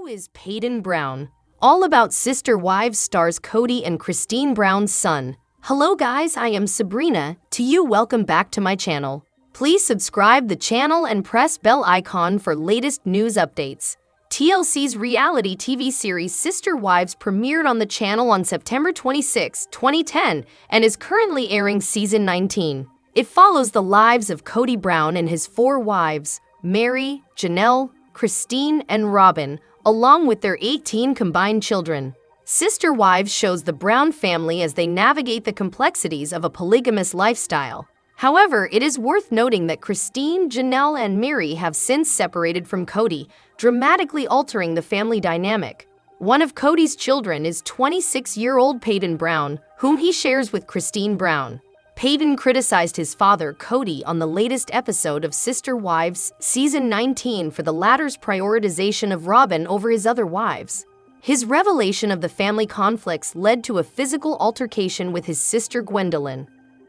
Who is Peyton Brown? All About Sister Wives stars Kody and Christine Brown's son. Hello guys, I am Sabrina. To you, welcome back to my channel. Please subscribe the channel and press bell icon for latest news updates. TLC's reality TV series Sister Wives premiered on the channel on September 26, 2010 and is currently airing season 19. It follows the lives of Kody Brown and his 4 wives, Mary, Janelle, Christine, and Robyn, along with their 18 combined children. Sister Wives shows the Brown family as they navigate the complexities of a polygamous lifestyle. However, it is worth noting that Christine, Janelle, and Mary have since separated from Kody, dramatically altering the family dynamic. One of Kody's children is 26-year-old Peyton Brown, whom he shares with Christine Brown. Peyton criticized his father, Kody, on the latest episode of Sister Wives, Season 19 for the latter's prioritization of Robyn over his other wives. His revelation of the family conflicts led to a physical altercation with his sister Gwendolyn.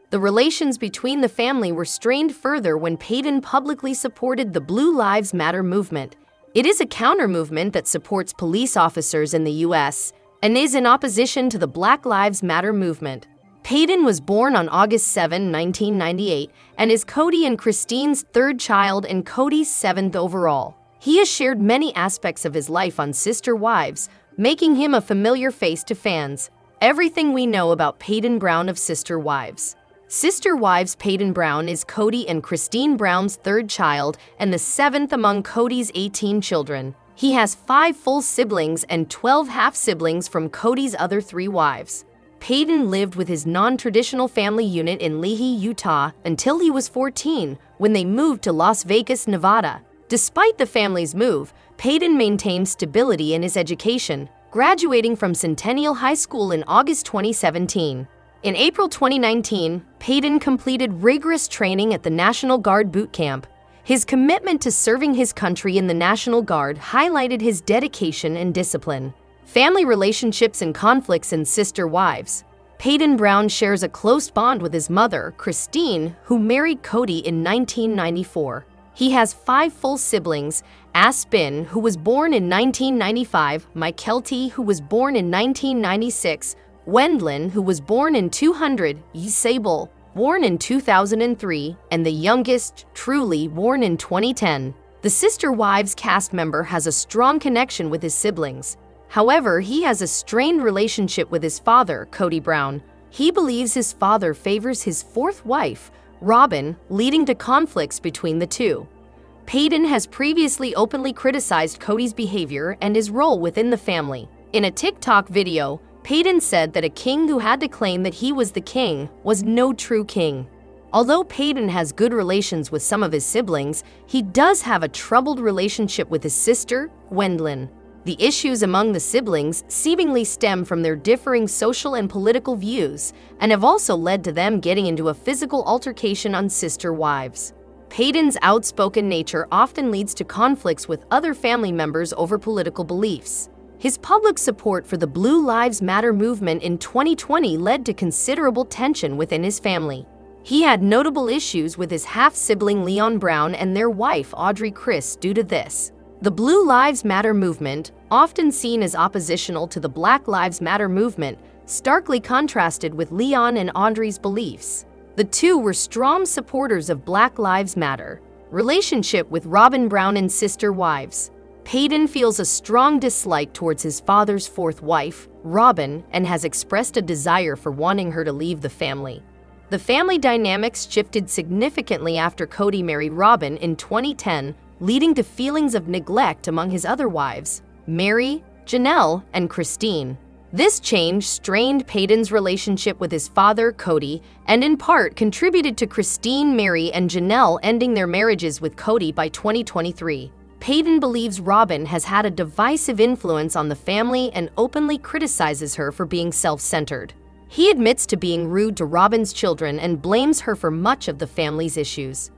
The relations between the family were strained further when Peyton publicly supported the Blue Lives Matter movement. It is a counter-movement that supports police officers in the U.S. and is in opposition to the Black Lives Matter movement. Peyton was born on August 7, 1998, and is Kody and Christine's 3rd child and Kody's 7th overall. He has shared many aspects of his life on Sister Wives, making him a familiar face to fans. Everything we know about Peyton Brown of Sister Wives. Sister Wives Peyton Brown is Kody and Christine Brown's 3rd child and the 7th among Kody's 18 children. He has 5 full siblings and 12 half-siblings from Kody's other 3 wives. Peyton lived with his non-traditional family unit in Lehi, Utah, until he was 14, when they moved to Las Vegas, Nevada. Despite the family's move, Peyton maintained stability in his education, graduating from Centennial High School in August 2017. In April 2019, Peyton completed rigorous training at the National Guard boot camp. His commitment to serving his country in the National Guard highlighted his dedication and discipline. Family relationships and conflicts in Sister Wives. Peyton Brown shares a close bond with his mother, Christine, who married Kody in 1994. He has 5 full siblings: Aspen, who was born in 1995, Mykelti, who was born in 1996, Wendlyn, who was born in 200, Sable, born in 2003, and the youngest, Truly, born in 2010. The Sister Wives cast member has a strong connection with his siblings. However, he has a strained relationship with his father, Kody Brown. He believes his father favors his 4th wife, Robyn, leading to conflicts between the two. Peyton has previously openly criticized Kody's behavior and his role within the family. In a TikTok video, Peyton said that a king who had to claim that he was the king was no true king. Although Peyton has good relations with some of his siblings, he does have a troubled relationship with his sister, Wendlyn. The issues among the siblings seemingly stem from their differing social and political views and have also led to them getting into a physical altercation on Sister Wives. Peyton's outspoken nature often leads to conflicts with other family members over political beliefs. His public support for the Blue Lives Matter movement in 2020 led to considerable tension within his family. He had notable issues with his half-sibling Leon Brown and their wife Audrey Chris due to this. The Blue Lives Matter movement, often seen as oppositional to the Black Lives Matter movement, starkly contrasted with Leon and Audrey's beliefs. The two were strong supporters of Black Lives Matter. Relationship with Robyn Brown and Sister Wives. Peyton feels a strong dislike towards his father's 4th wife, Robyn, and has expressed a desire for wanting her to leave the family. The family dynamics shifted significantly after Kody married Robyn in 2010, leading to feelings of neglect among his other wives, Mary, Janelle, and Christine. This change strained Peyton's relationship with his father, Kody, and in part contributed to Christine, Mary, and Janelle ending their marriages with Kody by 2023. Peyton believes Robyn has had a divisive influence on the family and openly criticizes her for being self-centered. He admits to being rude to Robyn's children and blames her for much of the family's issues.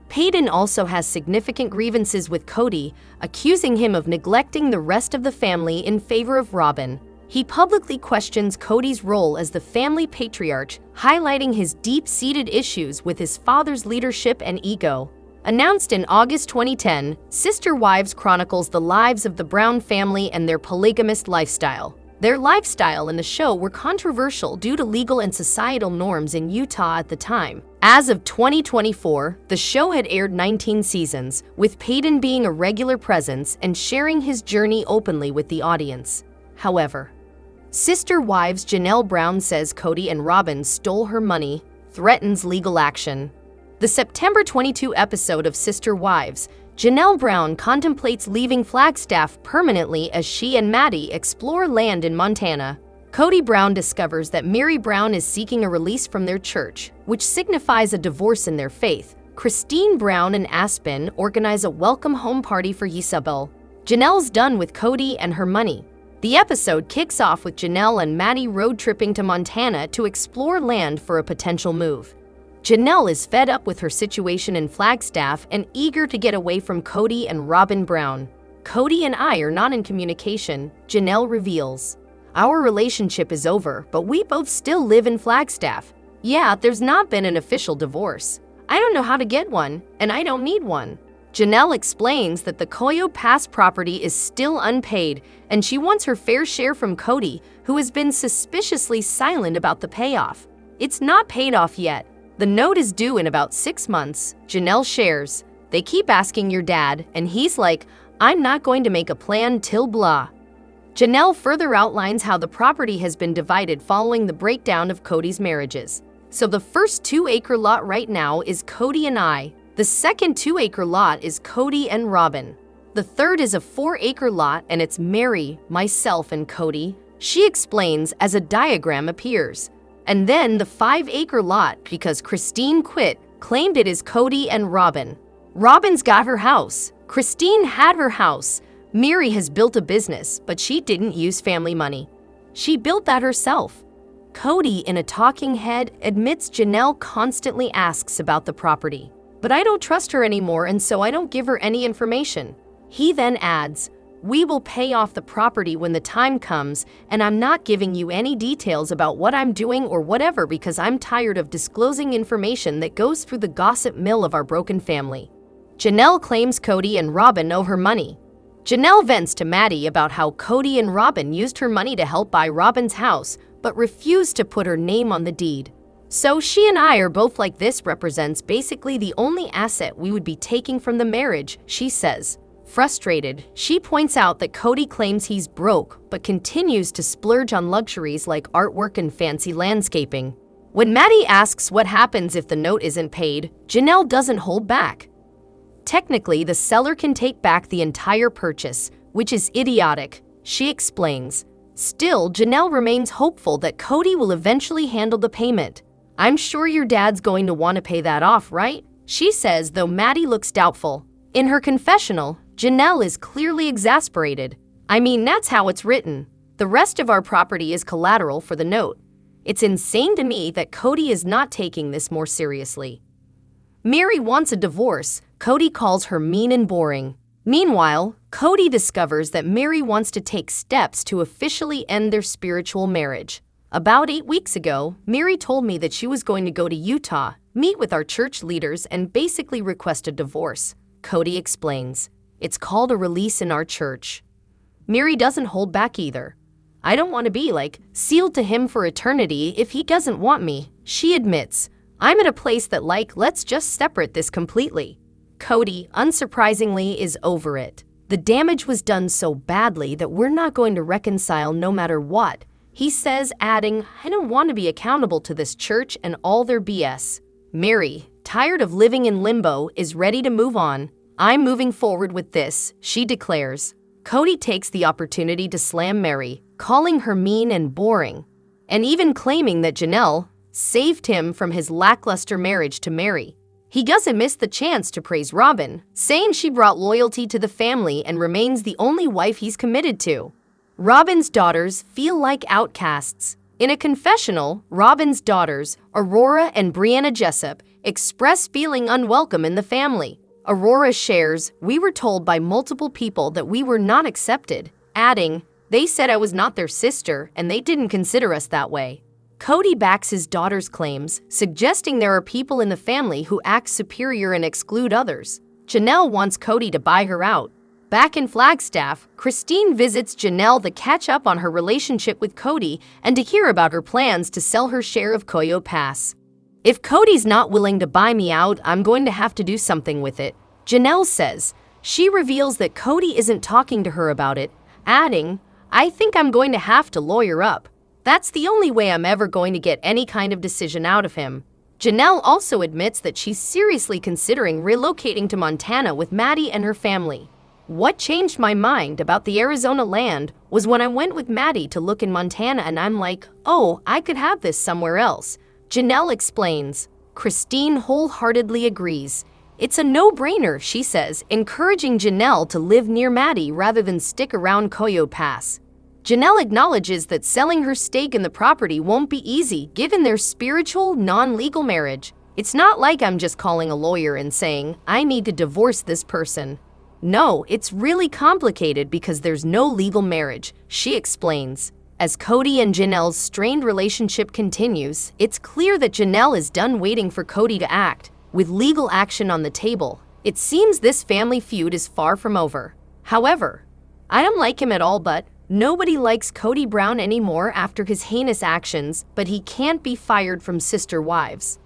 Peyton also has significant grievances with Kody, accusing him of neglecting the rest of the family in favor of Robyn. He publicly questions Kody's role as the family patriarch, highlighting his deep-seated issues with his father's leadership and ego. Announced in August 2010, Sister Wives chronicles the lives of the Brown family and their polygamous lifestyle. Their lifestyle and the show were controversial due to legal and societal norms in Utah at the time. As of 2024, the show had aired 19 seasons, with Payton being a regular presence and sharing his journey openly with the audience. However, Sister Wives Janelle Brown says Kody and Robyn stole her money, threatens legal action. The September 22 episode of Sister Wives, Janelle Brown contemplates leaving Flagstaff permanently as she and Maddie explore land in Montana. Kody Brown discovers that Mary Brown is seeking a release from their church, which signifies a divorce in their faith. Christine Brown and Aspen organize a welcome home party for Isabel. Janelle's done with Kody and her money. The episode kicks off with Janelle and Maddie road tripping to Montana to explore land for a potential move. Janelle is fed up with her situation in Flagstaff and eager to get away from Kody and Robyn Brown. Kody and I are not in communication, Janelle reveals. Our relationship is over, but we both still live in Flagstaff. Yeah, there's not been an official divorce. I don't know how to get one, and I don't need one. Janelle explains that the Coyo Pass property is still unpaid, and she wants her fair share from Kody, who has been suspiciously silent about the payoff. It's not paid off yet. The note is due in about 6 months, Janelle shares. They keep asking your dad, and he's like, I'm not going to make a plan till blah. Janelle further outlines how the property has been divided following the breakdown of Kody's marriages. So the first 2-acre lot right now is Kody and I. The second 2-acre lot is Kody and Robyn. The third is a 4-acre lot and it's Mary, myself, and Kody, she explains as a diagram appears. And then the 5-acre lot, because Christine quit, claimed it is Kody and Robyn. Robyn's got her house. Christine had her house. Mary has built a business, but she didn't use family money. She built that herself. Kody, in a talking head, admits Janelle constantly asks about the property. But I don't trust her anymore, and so I don't give her any information. He then adds, we will pay off the property when the time comes, and I'm not giving you any details about what I'm doing or whatever because I'm tired of disclosing information that goes through the gossip mill of our broken family. Janelle claims Kody and Robyn owe her money. Janelle vents to Maddie about how Kody and Robyn used her money to help buy Robyn's house, but refused to put her name on the deed. So she and I are both like, this represents basically the only asset we would be taking from the marriage, she says. Frustrated, she points out that Kody claims he's broke, but continues to splurge on luxuries like artwork and fancy landscaping. When Maddie asks what happens if the note isn't paid, Janelle doesn't hold back. Technically, the seller can take back the entire purchase, which is idiotic, she explains. Still, Janelle remains hopeful that Kody will eventually handle the payment. I'm sure your dad's going to want to pay that off, right? She says, though Maddie looks doubtful. In her confessional, Janelle is clearly exasperated. I mean, that's how it's written. The rest of our property is collateral for the note. It's insane to me that Kody is not taking this more seriously. Mary wants a divorce. Kody calls her mean and boring. Meanwhile, Kody discovers that Mary wants to take steps to officially end their spiritual marriage. About 8 weeks ago, Mary told me that she was going to go to Utah, meet with our church leaders, and basically request a divorce. Kody explains. It's called a release in our church. Mary doesn't hold back either. I don't want to be sealed to him for eternity if he doesn't want me, she admits. I'm at a place that let's just separate this completely. Kody, unsurprisingly, is over it. The damage was done so badly that we're not going to reconcile no matter what, he says, adding, I don't want to be accountable to this church and all their BS. Mary, tired of living in limbo, is ready to move on. I'm moving forward with this, she declares. Kody takes the opportunity to slam Mary, calling her mean and boring, and even claiming that Janelle saved him from his lackluster marriage to Mary. He doesn't miss the chance to praise Robyn, saying she brought loyalty to the family and remains the only wife he's committed to. Robyn's daughters feel like outcasts. In a confessional, Robyn's daughters, Aurora and Brianna Jessup, express feeling unwelcome in the family. Aurora shares, we were told by multiple people that we were not accepted, adding, they said I was not their sister and they didn't consider us that way. Kody backs his daughter's claims, suggesting there are people in the family who act superior and exclude others. Janelle wants Kody to buy her out. Back in Flagstaff, Christine visits Janelle to catch up on her relationship with Kody and to hear about her plans to sell her share of Koyo Pass. "If Kody's not willing to buy me out, I'm going to have to do something with it," Janelle says. She reveals that Kody isn't talking to her about it, adding, "I think I'm going to have to lawyer up. That's the only way I'm ever going to get any kind of decision out of him." Janelle also admits that she's seriously considering relocating to Montana with Maddie and her family. "What changed my mind about the Arizona land was when I went with Maddie to look in Montana and I'm like, oh, I could have this somewhere else," Janelle explains. Christine wholeheartedly agrees. "It's a no-brainer," she says, encouraging Janelle to live near Maddie rather than stick around Koyo Pass. Janelle acknowledges that selling her stake in the property won't be easy given their spiritual, non-legal marriage. "It's not like I'm just calling a lawyer and saying, I need to divorce this person. No, it's really complicated because there's no legal marriage," she explains. As Kody and Janelle's strained relationship continues, it's clear that Janelle is done waiting for Kody to act. With legal action on the table, it seems this family feud is far from over. However, I don't like him at all, but nobody likes Kody Brown anymore after his heinous actions, but he can't be fired from Sister Wives.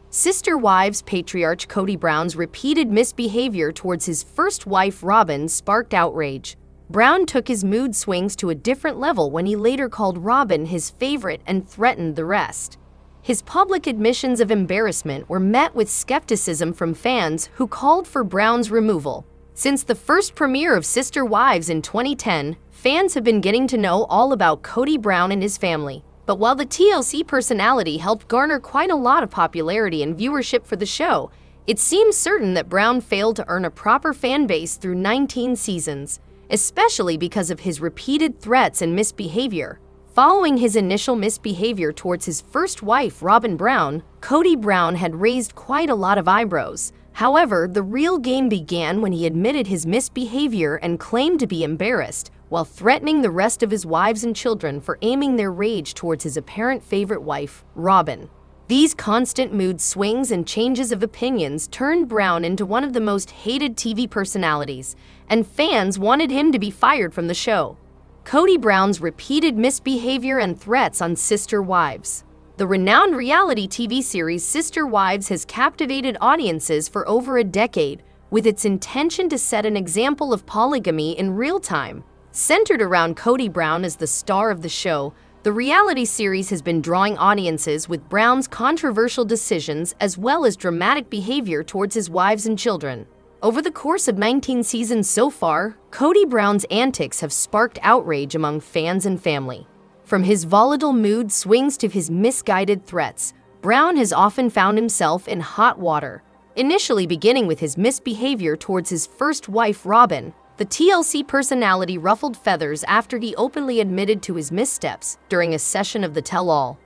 Sister Wives patriarch Kody Brown's repeated misbehavior towards his first wife Robyn sparked outrage. Brown took his mood swings to a different level when he later called Robyn his favorite and threatened the rest. His public admissions of embarrassment were met with skepticism from fans who called for Brown's removal. Since the first premiere of Sister Wives in 2010, fans have been getting to know all about Kody Brown and his family. But while the TLC personality helped garner quite a lot of popularity and viewership for the show, it seems certain that Brown failed to earn a proper fan base through 19 seasons, especially because of his repeated threats and misbehavior. Following his initial misbehavior towards his first wife, Robyn Brown, Kody Brown had raised quite a lot of eyebrows. However, the real game began when he admitted his misbehavior and claimed to be embarrassed, while threatening the rest of his wives and children for aiming their rage towards his apparent favorite wife, Robyn. These constant mood swings and changes of opinions turned Brown into one of the most hated TV personalities, and fans wanted him to be fired from the show. Kody Brown's repeated misbehavior and threats on Sister Wives. The renowned reality TV series Sister Wives has captivated audiences for over a decade, with its intention to set an example of polygamy in real time. Centered around Kody Brown as the star of the show, the reality series has been drawing audiences with Brown's controversial decisions as well as dramatic behavior towards his wives and children. Over the course of 19 seasons so far, Kody Brown's antics have sparked outrage among fans and family. From his volatile mood swings to his misguided threats, Brown has often found himself in hot water. Initially beginning with his misbehavior towards his first wife, Robyn, the TLC personality ruffled feathers after he openly admitted to his missteps during a session of the tell-all.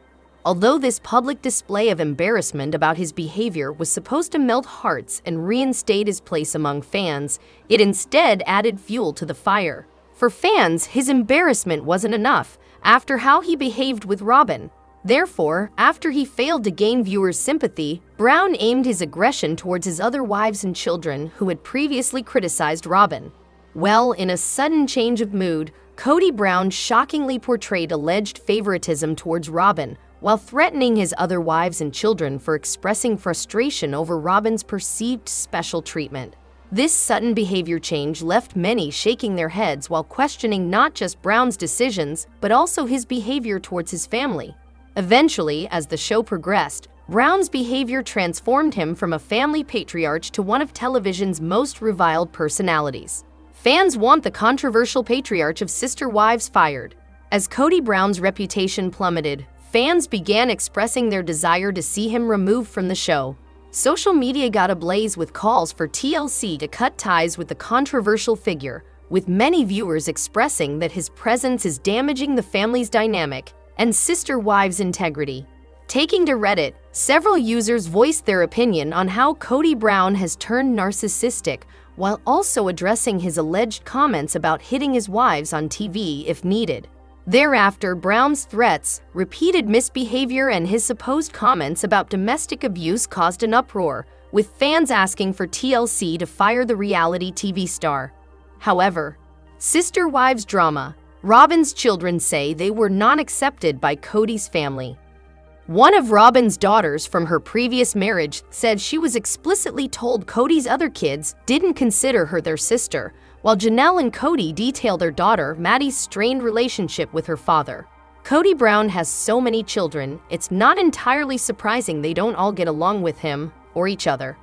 Although this public display of embarrassment about his behavior was supposed to melt hearts and reinstate his place among fans, it instead added fuel to the fire. For fans, his embarrassment wasn't enough after how he behaved with Robyn. Therefore, after he failed to gain viewers' sympathy, Brown aimed his aggression towards his other wives and children who had previously criticized Robyn. Well, in a sudden change of mood, Kody Brown shockingly portrayed alleged favoritism towards Robyn, while threatening his other wives and children for expressing frustration over Robyn's perceived special treatment. This sudden behavior change left many shaking their heads while questioning not just Brown's decisions, but also his behavior towards his family. Eventually, as the show progressed, Brown's behavior transformed him from a family patriarch to one of television's most reviled personalities. Fans want the controversial patriarch of Sister Wives fired. As Kody Brown's reputation plummeted, fans began expressing their desire to see him removed from the show. Social media got ablaze with calls for TLC to cut ties with the controversial figure, with many viewers expressing that his presence is damaging the family's dynamic and Sister Wives' integrity. Taking to Reddit, several users voiced their opinion on how Kody Brown has turned narcissistic, while also addressing his alleged comments about hitting his wives on TV if needed. Thereafter, Brown's threats, repeated misbehavior, and his supposed comments about domestic abuse caused an uproar, with fans asking for TLC to fire the reality TV star. However, sister wives drama. Robyn's children say they were not accepted by Kody's family. One of Robyn's daughters from her previous marriage said she was explicitly told Kody's other kids didn't consider her their sister, while Janelle and Kody detail their daughter Maddie's strained relationship with her father. Kody Brown has so many children, it's not entirely surprising they don't all get along with him or each other.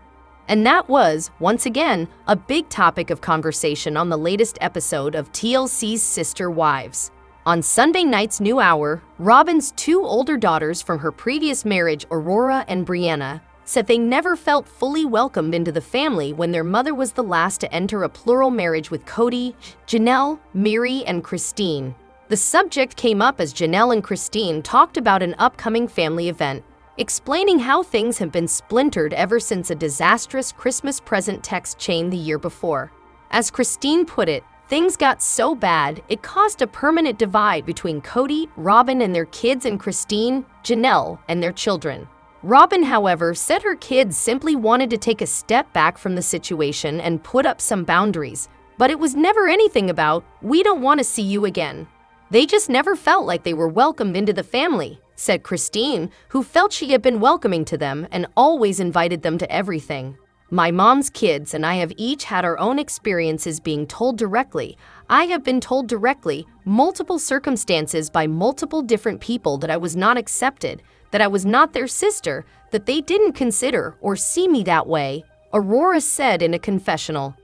And that was, once again, a big topic of conversation on the latest episode of TLC's Sister Wives. On Sunday night's new hour, Robyn's two older daughters from her previous marriage, Aurora and Brianna, said they never felt fully welcomed into the family when their mother was the last to enter a plural marriage with Kody, Janelle, Miri, and Christine. The subject came up as Janelle and Christine talked about an upcoming family event, explaining how things have been splintered ever since a disastrous Christmas present text chain the year before. As Christine put it, things got so bad, it caused a permanent divide between Kody, Robyn and their kids, and Christine, Janelle, and their children. Robyn, however, said her kids simply wanted to take a step back from the situation and put up some boundaries, but it was never anything about, "We don't want to see you again." They just never felt like they were welcomed into the family, said Christine, who felt she had been welcoming to them and always invited them to everything. "My mom's kids and I have each had our own experiences being told directly. I have been told directly, multiple circumstances by multiple different people that I was not accepted, that I was not their sister, that they didn't consider or see me that way," Aurora said in a confessional.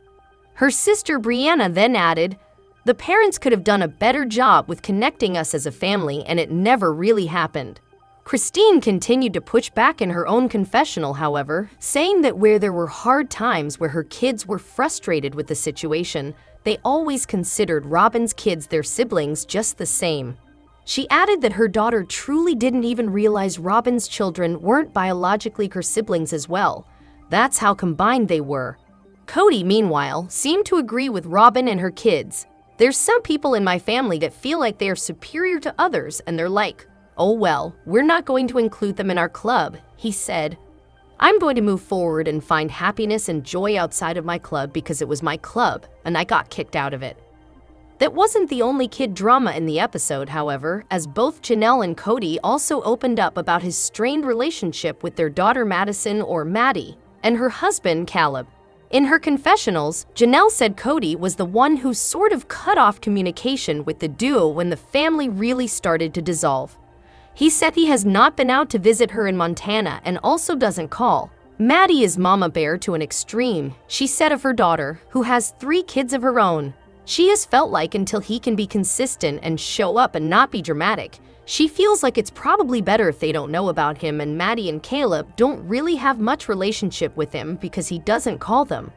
Her sister Brianna then added, "The parents could have done a better job with connecting us as a family, and it never really happened." Christine continued to push back in her own confessional, however, saying that where there were hard times where her kids were frustrated with the situation, they always considered Robyn's kids their siblings just the same. She added that her daughter truly didn't even realize Robyn's children weren't biologically her siblings as well. That's how combined they were. Kody, meanwhile, seemed to agree with Robyn and her kids. "There's some people in my family that feel like they are superior to others, and they're like, oh well, we're not going to include them in our club," he said. "I'm going to move forward and find happiness and joy outside of my club because it was my club, and I got kicked out of it." That wasn't the only kid drama in the episode, however, as both Janelle and Kody also opened up about his strained relationship with their daughter Madison, or Maddie, and her husband Caleb. In her confessionals, Janelle said Kody was the one who sort of cut off communication with the duo when the family really started to dissolve. He said he has not been out to visit her in Montana and also doesn't call. Maddie is mama bear to an extreme, she said of her daughter, who has 3 kids of her own. She has felt like until he can be consistent and show up and not be dramatic, she feels like it's probably better if they don't know about him, and Maddie and Caleb don't really have much relationship with him because he doesn't call them.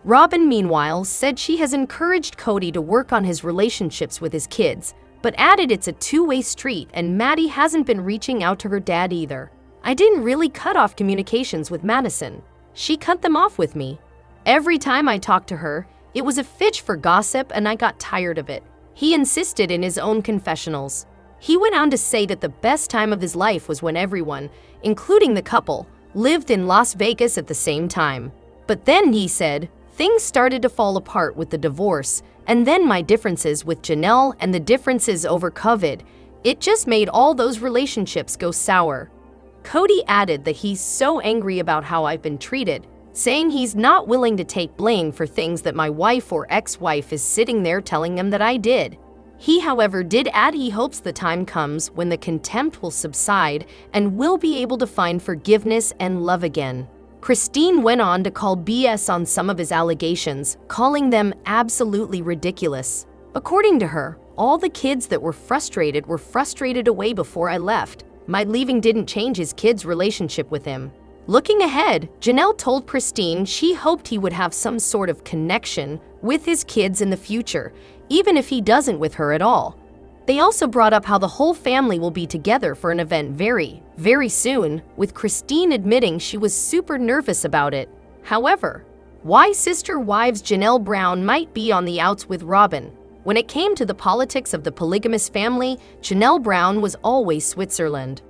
Robyn, meanwhile, said she has encouraged Kody to work on his relationships with his kids, but added it's a two-way street and Maddie hasn't been reaching out to her dad either. "I didn't really cut off communications with Madison. She cut them off with me. Every time I talked to her, it was a fitch for gossip and I got tired of it," he insisted in his own confessionals. He went on to say that the best time of his life was when everyone, including the couple, lived in Las Vegas at the same time. But then, he said, things started to fall apart with the divorce, and then my differences with Janelle and the differences over COVID, it just made all those relationships go sour. Kody added that he's so angry about how I've been treated, saying he's not willing to take blame for things that my wife or ex-wife is sitting there telling him that I did. He, however, did add he hopes the time comes when the contempt will subside and will be able to find forgiveness and love again. Christine went on to call BS on some of his allegations, calling them absolutely ridiculous. According to her, all the kids that were frustrated away before I left. My leaving didn't change his kids' relationship with him. Looking ahead, Janelle told Christine she hoped he would have some sort of connection with his kids in the future, even if he doesn't with her at all. They also brought up how the whole family will be together for an event very, very soon, with Christine admitting she was super nervous about it. However, why sister wives Janelle Brown might be on the outs with Robyn. When it came to the politics of the polygamous family, Janelle Brown was always Switzerland.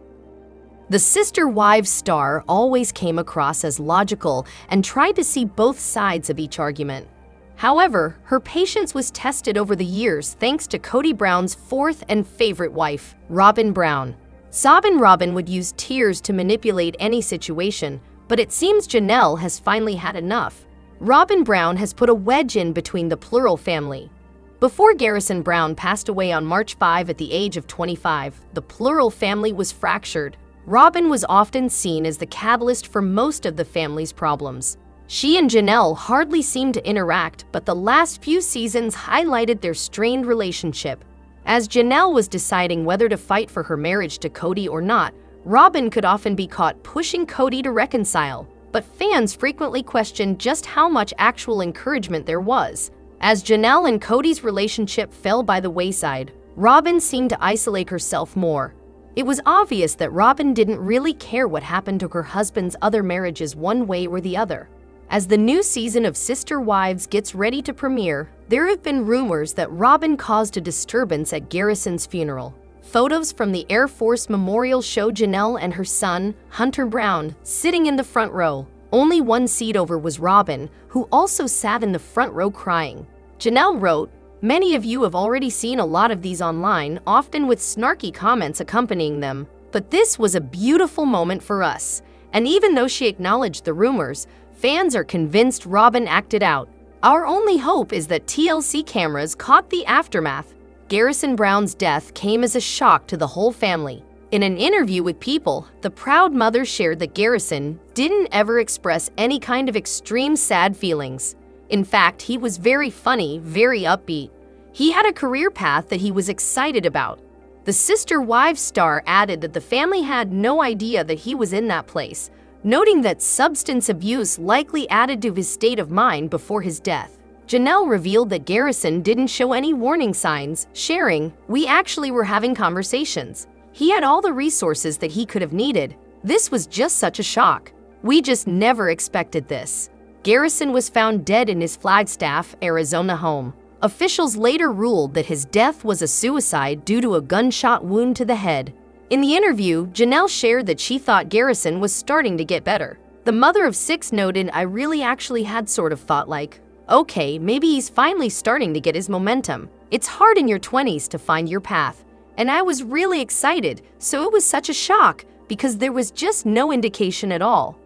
The sister wives star always came across as logical and tried to see both sides of each argument. However, her patience was tested over the years thanks to Kody Brown's fourth and favorite wife, Robyn Brown. Robyn would use tears to manipulate any situation, but it seems Janelle has finally had enough. Robyn Brown has put a wedge in between the plural family. Before Garrison Brown passed away on March 5 at the age of 25, the plural family was fractured. Robyn was often seen as the catalyst for most of the family's problems. She and Janelle hardly seemed to interact, but the last few seasons highlighted their strained relationship. As Janelle was deciding whether to fight for her marriage to Kody or not, Robyn could often be caught pushing Kody to reconcile, but fans frequently questioned just how much actual encouragement there was. As Janelle and Kody's relationship fell by the wayside, Robyn seemed to isolate herself more. It was obvious that Robyn didn't really care what happened to her husband's other marriages one way or the other. As the new season of Sister Wives gets ready to premiere, there have been rumors that Robyn caused a disturbance at Garrison's funeral. Photos from the Air Force Memorial show Janelle and her son, Hunter Brown, sitting in the front row. Only one seat over was Robyn, who also sat in the front row crying. Janelle wrote, "Many of you have already seen a lot of these online, often with snarky comments accompanying them. But this was a beautiful moment for us." And even though she acknowledged the rumors, fans are convinced Robyn acted out. Our only hope is that TLC cameras caught the aftermath. Garrison Brown's death came as a shock to the whole family. In an interview with People, the proud mother shared that Garrison didn't ever express any kind of extreme sad feelings. In fact, he was very funny, very upbeat. He had a career path that he was excited about. The Sister Wives star added that the family had no idea that he was in that place, noting that substance abuse likely added to his state of mind before his death. Janelle revealed that Garrison didn't show any warning signs, sharing, "We actually were having conversations. He had all the resources that he could have needed. This was just such a shock. We just never expected this." Garrison was found dead in his Flagstaff, Arizona home. Officials later ruled that his death was a suicide due to a gunshot wound to the head. In the interview, Janelle shared that she thought Garrison was starting to get better. The mother of 6 noted, "I really actually had sort of thought like, okay, maybe he's finally starting to get his momentum. It's hard in your 20s to find your path. And I was really excited, so it was such a shock because there was just no indication at all."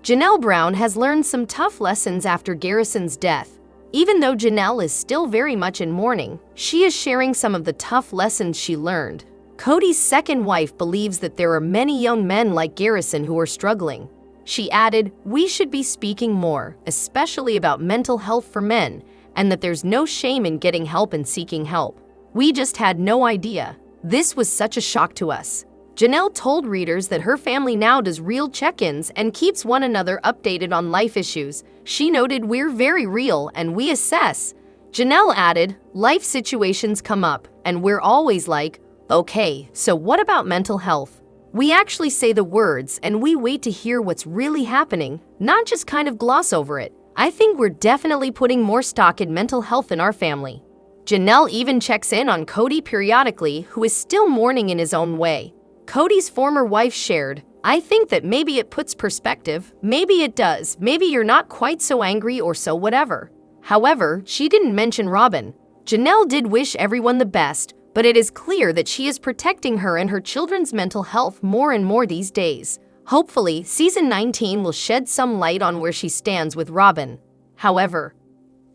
Janelle Brown has learned some tough lessons after Garrison's death. Even though Janelle is still very much in mourning, she is sharing some of the tough lessons she learned. Kody's second wife believes that there are many young men like Garrison who are struggling. She added, "We should be speaking more, especially about mental health for men, and that there's no shame in getting help and seeking help. We just had no idea. This was such a shock to us." Janelle told readers that her family now does real check-ins and keeps one another updated on life issues. She noted, "We're very real and we assess." Janelle added, "Life situations come up and we're always like, okay, so what about mental health? We actually say the words and we wait to hear what's really happening, not just kind of gloss over it. I think we're definitely putting more stock in mental health in our family." Janelle even checks in on Kody periodically, who is still mourning in his own way. Kody's former wife shared, "I think that maybe it puts perspective, maybe it does, maybe you're not quite so angry or so whatever." However, she didn't mention Robyn. Janelle did wish everyone the best, but it is clear that she is protecting her and her children's mental health more and more these days. Hopefully, season 19 will shed some light on where she stands with Robyn. However,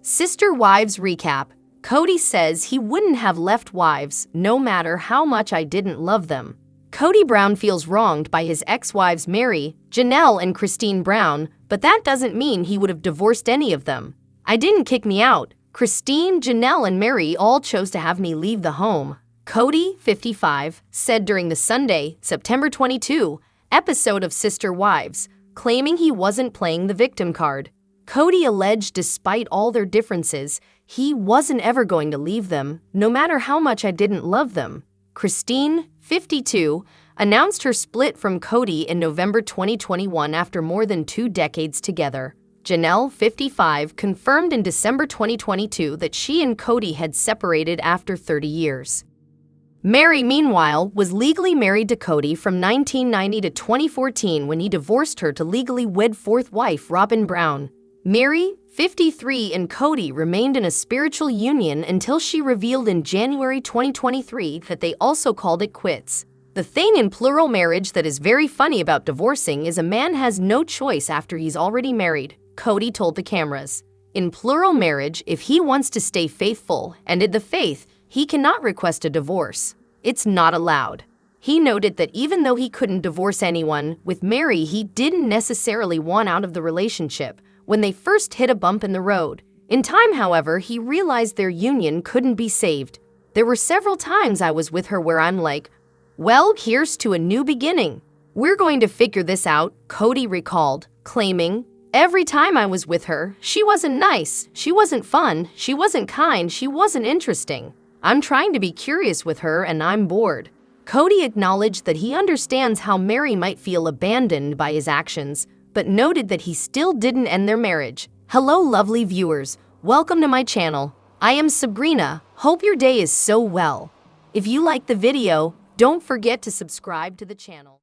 Sister Wives recap. Kody says he wouldn't have left wives, no matter how much I didn't love them. Kody Brown feels wronged by his ex-wives Mary, Janelle, and Christine Brown, but that doesn't mean he would have divorced any of them. "I didn't kick me out. Christine, Janelle, and Mary all chose to have me leave the home," Kody, 55, said during the Sunday, September 22, episode of Sister Wives, claiming he wasn't playing the victim card. Kody alleged despite all their differences, he wasn't ever going to leave them, no matter how much I didn't love them. Christine, 52, announced her split from Kody in November 2021 after more than 2 decades together. Janelle, 55, confirmed in December 2022 that she and Kody had separated after 30 years. Mary, meanwhile, was legally married to Kody from 1990 to 2014 when he divorced her to legally wed fourth wife Robyn Brown. Mary, 53, and Kody remained in a spiritual union until she revealed in January 2023 that they also called it quits. The thing in plural marriage that is very funny about divorcing is a man has no choice after he's already married, Kody told the cameras. In plural marriage, if he wants to stay faithful and in the faith, he cannot request a divorce. It's not allowed. He noted that even though he couldn't divorce anyone, with Mary he didn't necessarily want out of the relationship when they first hit a bump in the road. In time, however, he realized their union couldn't be saved. There were several times I was with her where I'm like, well, here's to a new beginning. We're going to figure this out, Kody recalled, claiming, every time I was with her, she wasn't nice, she wasn't fun, she wasn't kind, she wasn't interesting. I'm trying to be curious with her and I'm bored. Kody acknowledged that he understands how Mary might feel abandoned by his actions, but noted that he still didn't end their marriage. Hello, lovely viewers. Welcome to my channel. I am Sabrina. Hope your day is so well. If you like the video, don't forget to subscribe to the channel.